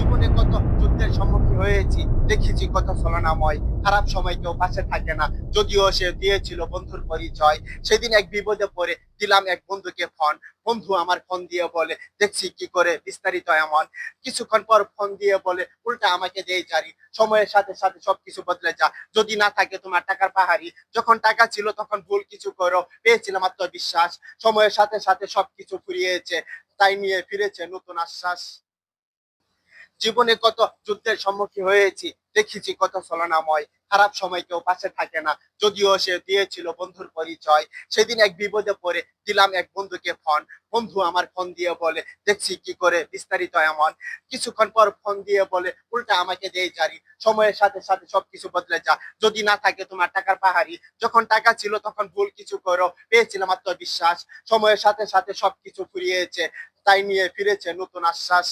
জীবনে কত যুদ্ধের সম্মুখীন হয়েছি, দেখেছি কত ছলনাময়। খারাপ সময় কেউ পাশে থাকে না, যদিও সে দিয়েছিল বন্ধুর পরিচয়। সেদিন এক বিপদে পড়ে দিলাম এক বন্ধুকে ফোন। বন্ধু আমার ফোন দিয়ে বলে, দেখছি কি করে বিস্তারিত এমন। কিছুক্ষণ পর ফোন দিয়ে বলে, উল্টা আমাকে দিয়ে জারি, সময়ের সাথে সাথে সবকিছু বদলে যা। যদি না থাকে তোমার টাকার পাহাড়ি, যখন টাকা ছিল তখন ভুল কিছু করো, পেয়েছিলাম আত্মবিশ্বাস। সময়ের সাথে সাথে সবকিছু ফুরিয়েছে, তাই নিয়ে ফিরেছে নতুন আশ্বাস। জীবনে কত যুদ্ধের সম্মুখীন হয়েছি, দেখেছি কত ছলনাময়। খারাপ সময় কেউ পাশে থাকে না, যদিও সে দিয়েছিল বন্ধুর পরিচয়। সেদিন এক বিপদে পড়ে দিলাম এক বন্ধুকে ফোন। বন্ধু আমার ফোন দিয়ে বলে, দেখছি কি করে বিস্তারিত এমন। কিছুক্ষণ পর ফোন দিয়ে বলে, উল্টা আমাকে দিয়ে জারি, সময়ের সাথে সাথে সবকিছু বদলে যা। যদি না থাকে তোমার টাকার পাহাড়ি, যখন টাকা ছিল তখন ভুল কিছু করো, পেয়েছিলাম আত্মবিশ্বাস। সময়ের সাথে সাথে সবকিছু ফুরিয়েছে, তাই নিয়ে ফিরেছে নতুন আশ্বাস।